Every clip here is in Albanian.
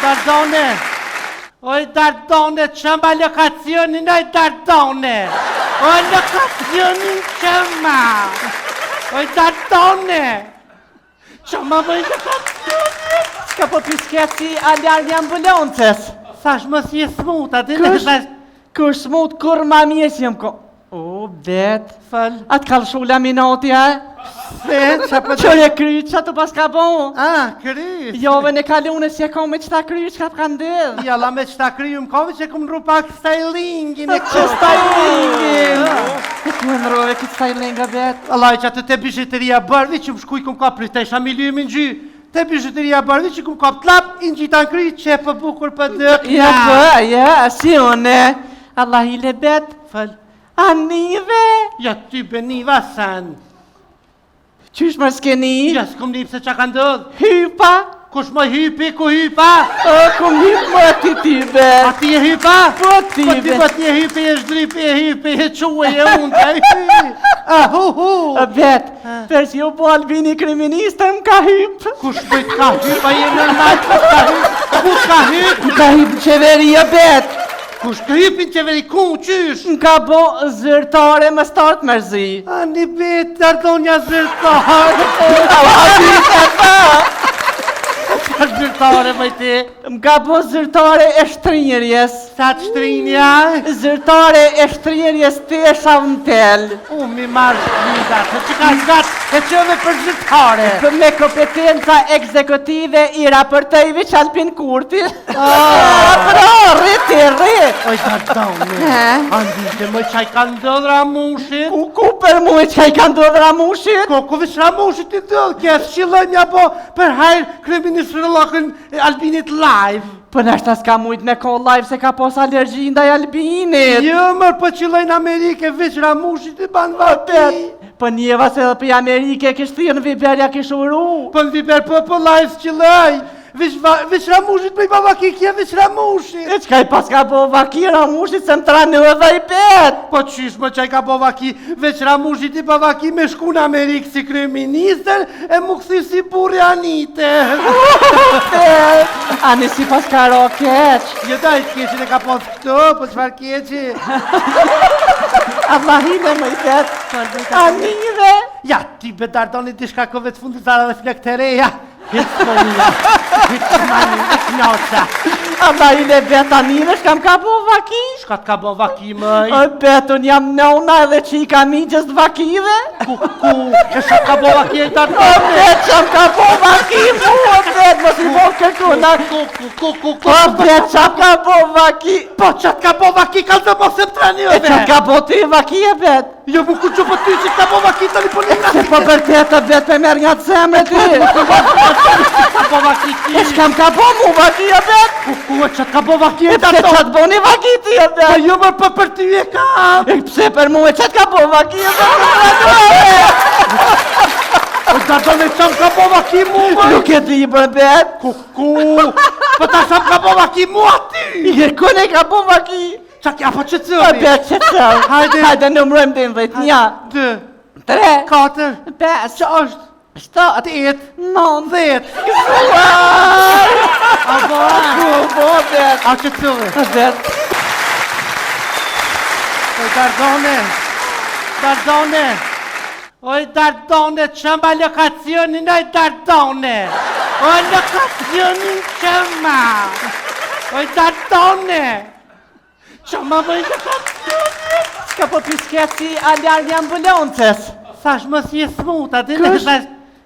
Dardone! Oj, Dardone, qëma lokacionin, oj, Dardone! Oj, lokacionin qëma! Oj, Dardone! Qëma bëj lokacionin! Ska po piskeci alarmi ambulancës. Thash mos je smut, aty në Kër smut, kur ma mjes jem ko... O, bet... Fal... Atë kalëshulla minoti, a? Se, që për... Qërë e kryç, që të pas ka bon? Kryç... Jove në kalune si e kom me qëta kryç, ka për ndedh. Jalla me qëta kryu më kove që kom nru pak stylingin e Që stylingin! E ku e nrove këtë stylinga, bet? Allah, që atë te bijuteria bërvi që më shkuj këm ka pritesha miliumin gjy. Te bijuteria bërvi që këm ka tlap, inë gjitan kry që e për bukur për dëk. Ja, si une. Allah i le bet. Fal... Anive! Ja, ty beniva san. Qysh më s'keni? Ja, s'kom një pëse që ka ndodh. Hypa! Kush më hypi, ku hypa? O, kum hyp më ati ti, be! A ti e hypa? Po ti, Po ti be! po ti e hypi, e shdripi, e hypi, e quaj, e unë, e hy. Hu. Bet, për që ju po Albini kriministe më ka hyp. Kush bëjt ka hypa, je normal, kush ka hyp? Kush ka hyp? Më ka hyp në qeveria, bet! Kush ka hypin qeveri, ku, qysh? Më ka bo zyrtare më start mërzi. Ani bet, Dardonja zyrtare. Zyrtare, bëjti. Më ka bo zyrtare e shtrinjërjes. Sa të shtrinja? Zyrtare e shtrinjërjes të e shavntel. Mi marrë shkida, që ka zgat, e qëve për zyrtare. Për me kompetenca ekzekutive i raportejvi që Alpin Kurti. Rriti. Oj, Dardone, andite më qaj ka ndodhë Ramushit? Ku për mu e që i ka ndodhë Ramushit? Ku vish Ramushit i ndodhë, kjesë qilënja po për hajrë kryeministrë lokën Albinit live. Për nështë s'ka mujt me ko live se ka pos alergji ndaj Albinit. Jo, mërë për qilëjnë Amerike, vish Ramushit i banë vati. Për njeva se dhe për Amerike kishtë thirë në Viberja kishë uru. Për në Viber për live s'qilëj. Vish Ramushit për i babaki kje, vish Ramushit. E qka i pas ka bo vaki Ramushit se më tranu edhe i pet. Po qysh më qaj ka bo vaki, vish Ramushit i babaki me shku në Amerikë si kryeministër e mu këthi si burri Anite. Ani si pas ka ro keq. Jo da i keqin e ka pos këto, po qfar keqi? Allahine më i pet. Anive. Ja, ti be Dardoni t'i shkakove të fundit zara dhe flek të reja. Hitë monja, hitë mani, hitë njoqa. Allah i le bet Anive shkam ka bo vaki. Shka t'ka bo vaki mëj? O bet, unë jam nona edhe që i kam i gjës vakive. Ku, e shka t'ka bo vaki e O Dardoni? bet, qam ka bo vaki mu, o bet, mos i bo kërkuna. O bet, qam ka bo vaki. Po që t'ka bo vaki ka të mos e ptrani E që ka bo ti vaki e bet. Jo mu ku që po ty që t'ka bo vaki të një polina. Se po bërtet e bet me merë nga të zemre ti. T'ka bo vaki ti. E shkam ka bo mu vaki e bet. Ku e që t'ka bo vaki e E pse Dardoni? që të bo një vaki ti e Po bet. jo mërë për ty e ka. E pse për mu e që t'ka bo vaki e bet. O Dardoni qëm ka bo vaki mu mëj? Nuk e ti për bet. Ku, po ta shëm ka bo vaki mu aty. I kërkun e ka bo vaki. Qa kja po që O cëri? bet që të. Hajde nëmrojmë dhe në dhejt. 1, 2, 3, 4, 5, që është? 7, 8, 9, 10. A bo bet. A që cëri? A bet. Oj, Dardone, oj, Dardone, qëma lokacionin, oj, Dardone, oj, lokacionin qëma, oj, Dardone, qëma bëj lokacionin. Ska po piskeci alarmi ambulancës. Thash mos je smut, aty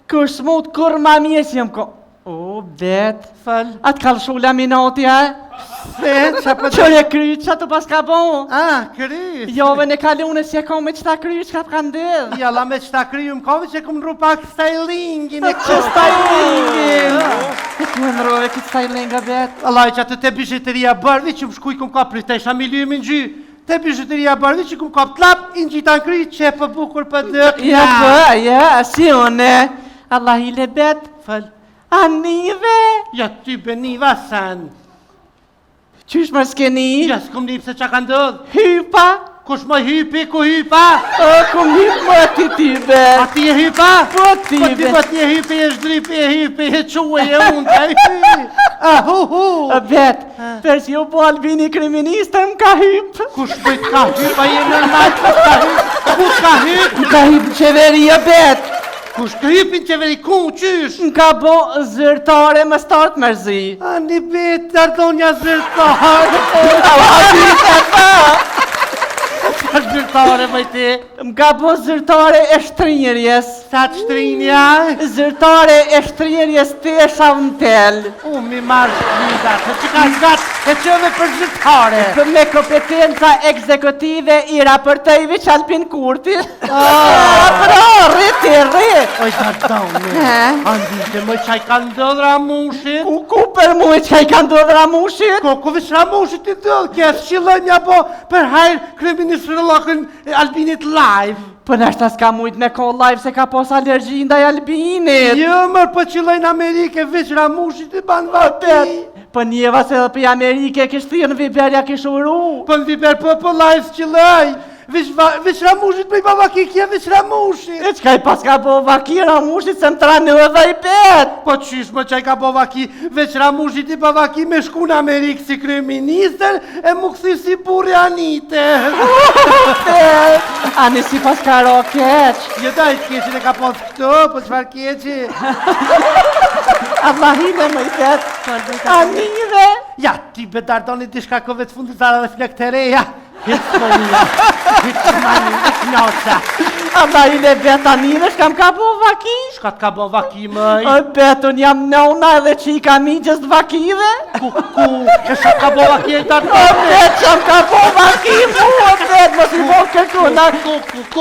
Kër smut, kur ma mjes jem ko... O, bet... Fal... Atë kalëshulla minoti, a? Se, që për... Qërë e kryç, që të pas ka bon? Kryç... Jove në kalune si e kom me qëta kryç, ka për ndedh. Jalla me qëta kryu më kove që kom nru pak stylingin e Që stylingin! E ku e nrove këtë stylinga, bet? Allah, që atë te bijuteria bërvi që më shkuj këm ka pritesha miliumin gjy. Te bijuteria bërvi që këm ka tlap, inë gjitan kry që e për bukur për dëk. Ja, si une. Allah i le bet. Fal... Anive! Ja, ty beniva san. Qysh më s'keni? Ja, s'kom një pëse që ka ndodhë. Hypa! Kush më hypi, ku hypa? O, kum hyp më ati ti, be! A ti e hypa? Po ti, Po ti be! po ti e hypi, e shdripi, e hypi, e quaj, e unë, e hy. Bet, për që ju po Albini kriministe më ka hyp. Kush bëjt ka hyp, a je normal, kush ka hyp? Më ka hyp në qeveria, bet. Kush ka hyp në qeveri, ku, qysh? Më ka bo zyrtare më start mërzi. Ani bet, Dardonja zyrtare. Zyrtare, bëjti. Më ka bo zyrtare e shtrinjërjes. Sa të shtrinja? Zyrtare e shtrinjërjes të e shavntel. Mi marrë shkida, se që ka zgat, e qëve për zyrtare. Për me kompetenca ekzekutive i raportejve që Alpin Kurti. Rriti. Oj, Dardone, andite më qaj ka ndodhë Ramushit? Ku për mu e që i ka ndodhë Ramushit? Ku vish Ramushit i ndodhë, kjesë qilënja po për hajrë kreminisë rëllakën Albinit live. Për nështë s'ka mujt me ko live se ka pos alergji ndaj Albinit. Jo, mërë për qilëjnë Amerike, vish Ramushit i banë vati. Për njeva se dhe për Amerike kishtë thirë në Viberja kishë uru. Për në Viber për live s'qilëj. Vish Ramushit për i babaki kje, vish Ramushit. E qka i pas ka bo vaki Ramushit se më tranu edhe i pet. Po qysh më qaj ka babaki, vish Ramushit i babaki me shku në Amerikë si kryeministër e mu këthi si burri Anite. Ani si pas ka ro keq. Jo da i keqin e ka pos këto, po qfar keqi? Allahine më i pet. Anive. Ja, ti be Dardoni t'i shka kove të fundit zara dhe flek të reja. Hitë monja, hitë mani, hitë njosa. Allahine bet anive shkam ka bo vaki. Shka t'ka bon vaki mëj? O bet, unë jam nona edhe që i kam i gjës vakive. Ku, e shka t'ka bon vaki e O Dardoni? bet, qam ka bo vaki mu, o bet, mos i bo kërkuna. O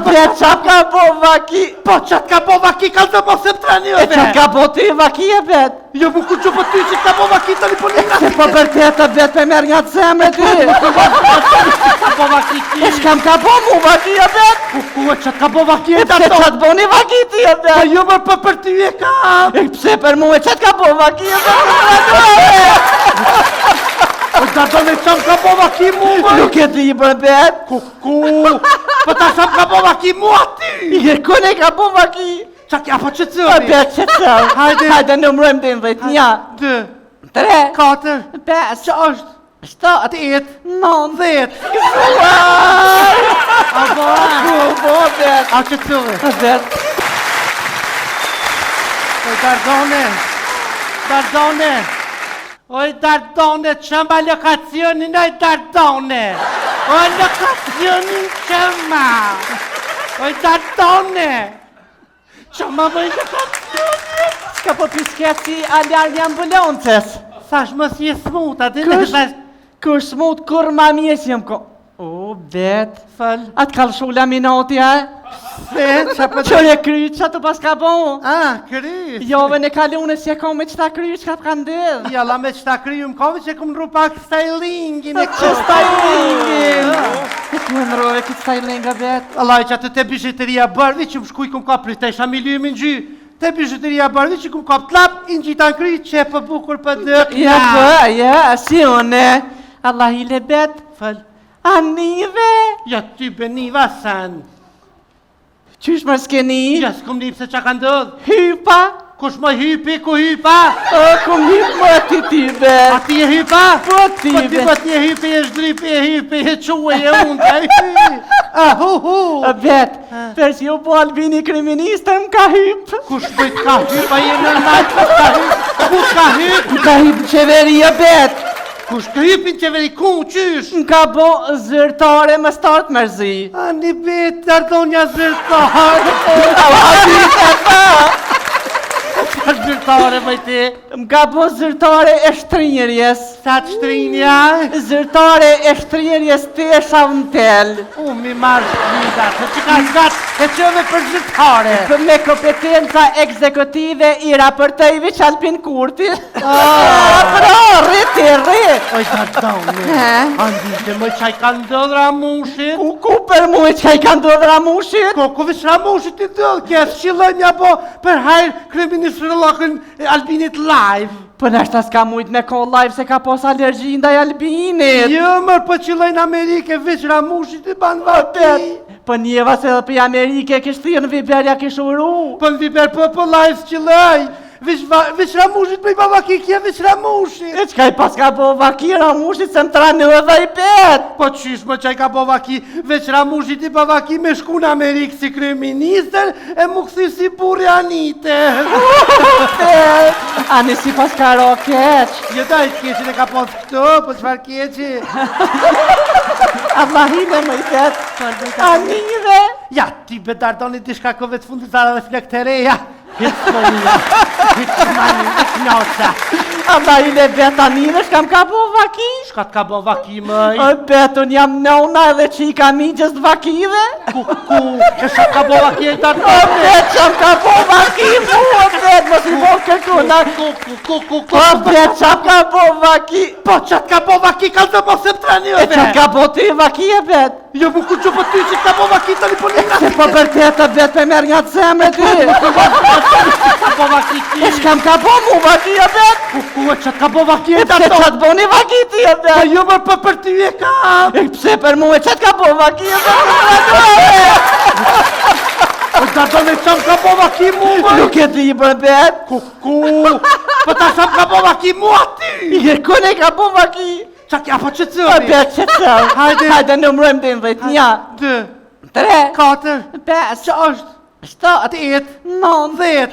bet, qam ka bo vaki. Po që t'ka bon vaki ka të mos e ptrani E që ka bo ti vaki e bet? Jo mu ku që po ty që t'ka bon vaki të një polina. Se po bërtet e bet me merë nga të zemre ti. T'ka bon vaki E ti. shkam ka bo mu vaki e bet? Ku e që t'ka bon vaki e E pse Dardoni? qatë bo një vaki ti e Po bet? jo mërë për ty e ka. E pse për mu e qatë ka bo vaki e bet? O Dardoni qam ka bon vaki mu mëj? Nuk e di për bet? Ku, po ta sham ka bon vaki mu aty. I kërkun e ka bo vaki? Qa kja po që O cëri? bet që të Hajde nëmrojmë dhe në dhejtë një 2, 3 4, 5 që është? 7 8, 9 10. A bo, Bo bet a që cëri? Bet Oj, Dardone, oj, Dardone, qëma lokacionin, oj, Dardone. Oj, lokacionin qëma. Oj, Dardone. Qëma bëj lokacionin. Ska po piskeci alarmi ambulances Thash mos je smuta, ti Kush? thash. Kur smut kur ma mirë që jem ko O bet Fal. Atë kalëshu laminati e Se, qa për Qërë e kryt që të pas ka bo kryt. Jove në kalune si e ka me qëta kryt që ka për ndedh Jalla me qëta kryu m'kove që kum ru pak stylingin e Që stylingin E ku e në rove këtë stylinga bet Allah që atë te bijuteria bërdi që më shkuj kum ka pritesha miliumin gjy. Te bijuteria bërdi që kum ka t'lap, in gjitan kry, që për bukur për dëk. Ja, si une Allah i le bet Fal. Anive Ja ty beniva san. Qysh më s'keni Ja s'kum nip se qa ka ndodh. Hypa Kush më hypi, ku hypa? O, kum hyp më ti ti bet A ti e hypa? Po ti Po ti bet po ti e hypi, e shdripi, e hypi, e quaj, e unë, e hypi. O bet, për që ju po Albini kriministe më ka hyp. Kush bëjt ka hypa, je normal, kush ka hyp? Më ka hyp në qeveria bet. Kush ka hypi në qeveri, ku, qysh? Më ka bo zyrtare më start mërzi. Ani bet, Dardonja zyrtare. Zyrtare, bëjti. Më ka bo zyrtare e shtrinjërjes. Sa të shtrinja? Zyrtare e shtrinjërjes të e shavntel. Mi marrë shkida, se që ka zgat, e qëve për zyrtare. Për me kompetenca ekzekutive i raportejve që Alpin Kurti. Rriti. Oj, Dardone, andite më qaj ka ndodhë Ramushit? Ku për mu e që i ka ndodhë Ramushit? Ku vish Ramushit i ndodhë, kjesë qilënja po për hajrë kreminisë rëllakën Albinit live. Për nështë s'ka mujt me ko live se ka pos alergji ndaj Albinit. Jo, mërë për qilëjnë Amerike, vish Ramushit i banë vati. Për njeva se dhe për Amerike kishtë thirë në Viberja kishë uru. Për në Viber për live s'qilëj. Veç Ramushit me i babaki kje, veç Ramushit. E qka i pas ka bo vaki Ramushit se më tranu edhe i bet? Po qysh më qaj ka babaki, veç Ramushit i babaki me shku në Amerikë si kryeministër e mu këthy si burri Anite. Ani si pas ka ro keq. Jeta i keqin e ka pos këto, po qfar keqi? Allahime më i bet. Anive. Ja, ti bedardoni t'i shka kove të fundit zara dhe flek të reja. Hitë monja, hitë mani, hitë njoqa. Allahime bet anive shkam ka bo vaki. Shka t'ka bon vaki mëj? O betun jam nona edhe që i kam i gjës vakive. Ku, e shka t'ka bon vaki e ta O bet qam ka bo vaki mu, o bet mos i bo kërkuna. O bet qam ka bo vaki. Po që t'ka bon vaki ka të mos e më trani E që ka bo ty vaki e bet? Jo mu ku që po ty që t'ka bon vaki të një polina. Se po bërtet e bet me merë nga të zemre ty. T'ka bon vaki ti. E shkam ka bo mu vaki e bet? Ku e që t'ka bon vaki E e ta pse to. qatë bo një vaki ti e Po bet? jo mërë për ty e ka. E pse për mu e qatë ka bo vaki e bet? O dardone qam ka bon vaki mu mëj. Nuk e di për bet? Ku, po ta sham ka bon vaki mu aty. I kune ka bo vaki? Qa kja po që O cëri? bet që të Hajde nëmrojmë dhe në dhejtë. Nja, 2, 3, 4, 5, 6, 7, 8, 9, 10.